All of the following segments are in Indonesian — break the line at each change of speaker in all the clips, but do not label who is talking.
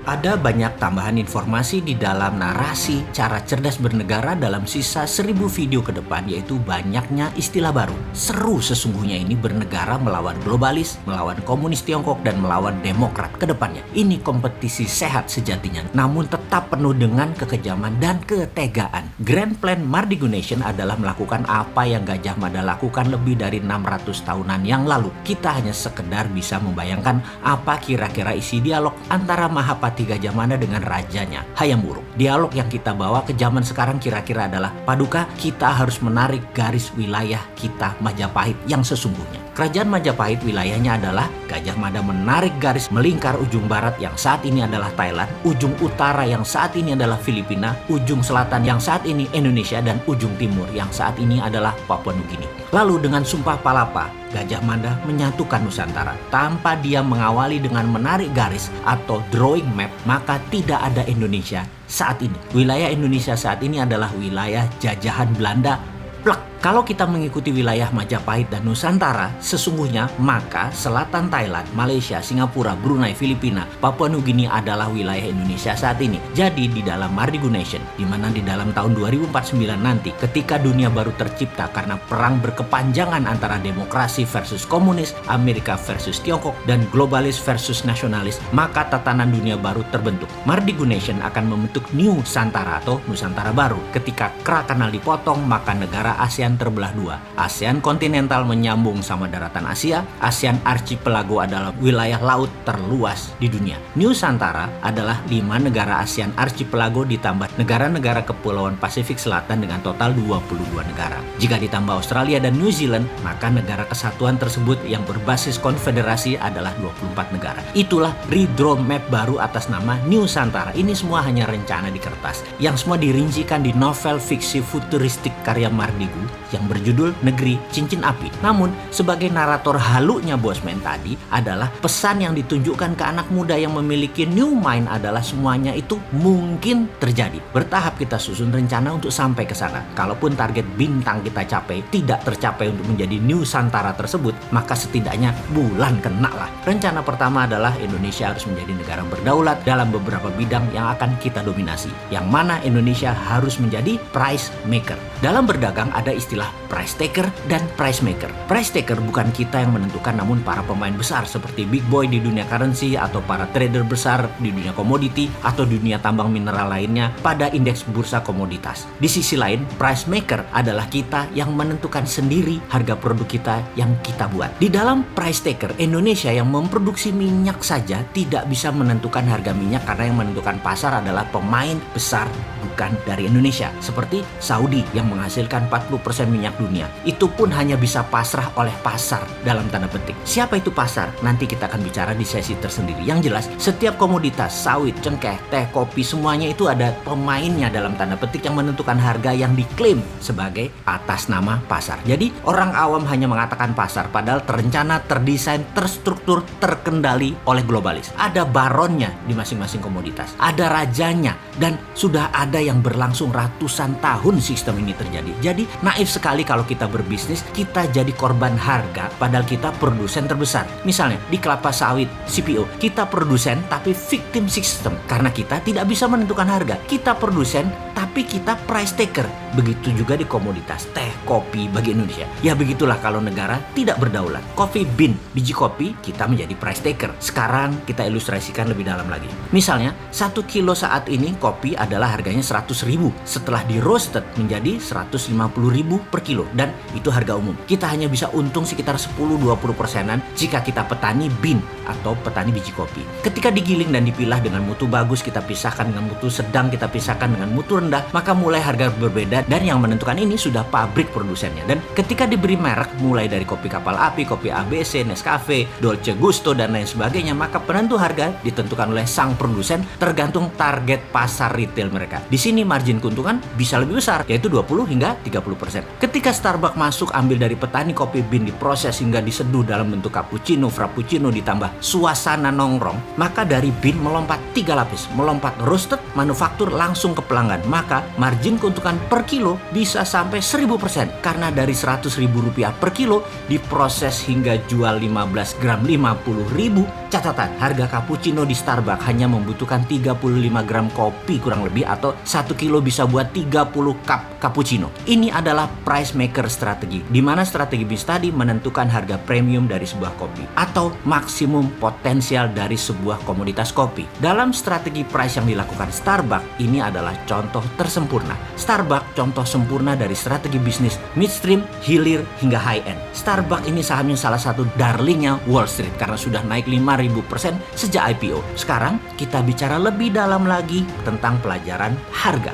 Ada banyak tambahan informasi di dalam narasi cara cerdas bernegara dalam sisa 1000 video ke depan, yaitu banyaknya istilah baru. Seru sesungguhnya ini bernegara melawan globalis, melawan komunis Tiongkok, dan melawan demokrat ke depannya. Ini kompetisi sehat sejatinya, namun tetap penuh dengan kekejaman dan ketegaan. Grand Plan Mardigu Nation adalah melakukan apa yang Gajah Mada lakukan lebih dari 600 tahunan yang lalu. Kita hanya sekedar bisa membayangkan apa kira-kira isi dialog antara Mahapati Gajah Mada dengan rajanya Hayam Wuruk. Dialog yang kita bawa ke zaman sekarang kira-kira adalah, Paduka, kita harus menarik garis wilayah kita Majapahit yang sesungguhnya. Kerajaan Majapahit wilayahnya adalah Gajah Mada menarik garis melingkar ujung barat yang saat ini adalah Thailand, ujung utara yang saat ini adalah Filipina, ujung selatan yang saat ini Indonesia, dan ujung timur yang saat ini adalah Papua Nugini. Lalu dengan Sumpah Palapa, Gajah Mada menyatukan Nusantara. Tanpa dia mengawali dengan menarik garis atau drawing map, maka tidak ada Indonesia saat ini. Wilayah Indonesia saat ini adalah wilayah jajahan Belanda. Plek. Kalau kita mengikuti wilayah Majapahit dan Nusantara, sesungguhnya maka selatan Thailand, Malaysia, Singapura, Brunei, Filipina, Papua Nugini adalah wilayah Indonesia saat ini. Jadi di dalam Mardigu Nation, di mana di dalam tahun 2049 nanti, ketika dunia baru tercipta karena perang berkepanjangan antara demokrasi versus komunis, Amerika versus Tiongkok, dan globalis versus nasionalis, maka tatanan dunia baru terbentuk. Mardigu Nation akan membentuk New Santara atau Nusantara baru. Ketika Kra Kanal dipotong, maka negara ASEAN terbelah dua. ASEAN kontinental menyambung sama daratan Asia. ASEAN Archipelago adalah wilayah laut terluas di dunia. Nusantara adalah 5 negara ASEAN Archipelago ditambah negara-negara kepulauan Pasifik Selatan dengan total 22 negara. Jika ditambah Australia dan New Zealand, maka negara kesatuan tersebut yang berbasis konfederasi adalah 24 negara. Itulah redraw map baru atas nama Nusantara. Ini semua hanya rencana di kertas, yang semua dirincikan di novel fiksi futuristik karya Mardigu yang berjudul Negeri Cincin Api. Namun, sebagai narator halunya Bosman tadi adalah pesan yang ditunjukkan ke anak muda yang memiliki new mind adalah semuanya itu mungkin terjadi. Bertahap kita susun rencana untuk sampai ke sana. Kalaupun target bintang kita capai tidak tercapai untuk menjadi Nusantara tersebut, maka setidaknya bulan kena lah. Rencana pertama adalah Indonesia harus menjadi negara berdaulat dalam beberapa bidang yang akan kita dominasi. Yang mana Indonesia harus menjadi price maker. Dalam berdagang ada istilah price taker dan price maker. Price taker bukan kita yang menentukan, namun para pemain besar seperti big boy di dunia currency atau para trader besar di dunia komoditi atau dunia tambang mineral lainnya pada indeks bursa komoditas. Di sisi lain, price maker adalah kita yang menentukan sendiri harga produk kita yang kita buat. Di dalam price taker, Indonesia yang memproduksi minyak saja tidak bisa menentukan harga minyak karena yang menentukan pasar adalah pemain besar bukan dari Indonesia. Seperti Saudi yang menghasilkan 40% minyak dunia. Itu pun hanya bisa pasrah oleh pasar dalam tanda petik. Siapa itu pasar? Nanti kita akan bicara di sesi tersendiri. Yang jelas, setiap komoditas, sawit, cengkeh, teh, kopi, semuanya itu ada pemainnya dalam tanda petik yang menentukan harga yang diklaim sebagai atas nama pasar. Jadi, orang awam hanya mengatakan pasar, padahal terencana, terdesain, terstruktur, terkendali oleh globalis. Ada baronnya di masing-masing komoditas. Ada rajanya, dan sudah ada yang berlangsung ratusan tahun sistem ini terjadi. Jadi naif sekali kalau kita berbisnis, kita jadi korban harga padahal kita produsen terbesar. Misalnya di kelapa sawit CPO, kita produsen tapi victim system karena kita tidak bisa menentukan harga. Kita produsen tapi kita price taker. Begitu juga di komoditas teh, kopi bagi Indonesia. Ya begitulah kalau negara tidak berdaulat. Coffee bean, biji kopi, kita menjadi price taker. Sekarang kita ilustrasikan lebih dalam lagi. Misalnya 1 kilo saat ini kopi adalah harganya 100.000. Setelah di roasted menjadi 150.000 per kilo, dan itu harga umum. Kita hanya bisa untung sekitar 10-20% jika kita petani bean atau petani biji kopi. Ketika digiling dan dipilah dengan mutu bagus, kita pisahkan dengan mutu sedang, kita pisahkan dengan mutu rendah, maka mulai harga berbeda, dan yang menentukan ini sudah pabrik produsennya. Dan ketika diberi merek mulai dari kopi kapal api, kopi ABC, Nescafe, Dolce Gusto, dan lain sebagainya, maka penentu harga ditentukan oleh sang produsen tergantung target pasar retail mereka. Di sini margin keuntungan bisa lebih besar, yaitu 20 hingga 30%. Ketika Starbucks masuk ambil dari petani kopi bean, diproses hingga diseduh dalam bentuk cappuccino, frappuccino ditambah suasana nongkrong, maka dari bean melompat 3 lapis, melompat roasted, manufaktur langsung ke pelanggan. Maka margin keuntungan per kilo bisa sampai 1000% karena dari Rp100.000 per kilo diproses hingga jual 15 gram 50.000. Catatan, harga cappuccino di Starbucks hanya membutuhkan 35 gram kopi kurang lebih, atau 1 kilo bisa buat 30 cup cappuccino. Ini adalah price maker strategi, di mana strategi bisnis tadi menentukan harga premium dari sebuah kopi atau maksimum potensial dari sebuah komoditas kopi. Dalam strategi price yang dilakukan Starbucks, ini adalah contoh tersempurna. Starbucks contoh sempurna dari strategi bisnis midstream, hilir, hingga high end. Starbucks ini sahamnya salah satu darlingnya Wall Street karena sudah naik 5.000% sejak IPO. Sekarang kita bicara lebih dalam lagi tentang pelajaran harga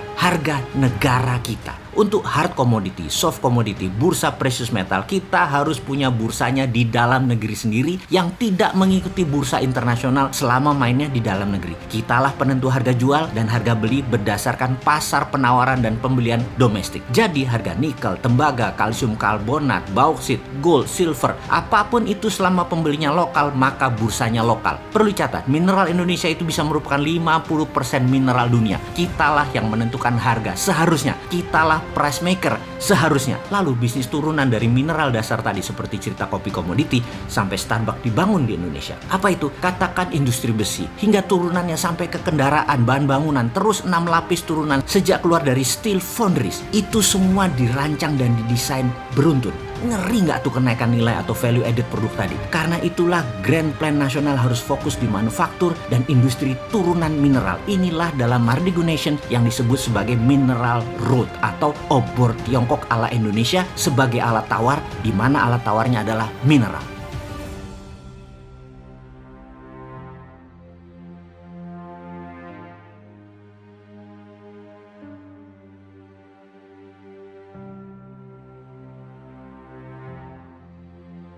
negara kita. Untuk hard commodity, soft commodity, bursa precious metal, kita harus punya bursanya di dalam negeri sendiri yang tidak mengikuti bursa internasional selama mainnya di dalam negeri. Kitalah penentu harga jual dan harga beli berdasarkan pasar penawaran dan pembelian domestik. Jadi harga nikel, tembaga, kalsium karbonat, bauksit, gold, silver, apapun itu selama pembelinya lokal, maka bursanya lokal. Perlu catat, mineral Indonesia itu bisa merupakan 50% mineral dunia. Kitalah yang menentukan harga seharusnya. Kitalah price maker seharusnya. Lalu bisnis turunan dari mineral dasar tadi seperti cerita kopi komoditi sampai Starbucks dibangun di Indonesia. Apa itu? Katakan industri besi hingga turunannya sampai ke kendaraan, bahan bangunan, terus 6 lapis turunan sejak keluar dari steel foundries. Itu semua dirancang dan didesain beruntun. Ngeri nggak tuh kenaikan nilai atau value added produk tadi? Karena itulah Grand Plan Nasional harus fokus di manufaktur dan industri turunan mineral. Inilah dalam Mardigu Nation yang disebut sebagai mineral road atau obor Tiongkok ala Indonesia sebagai alat tawar, di mana alat tawarnya adalah mineral.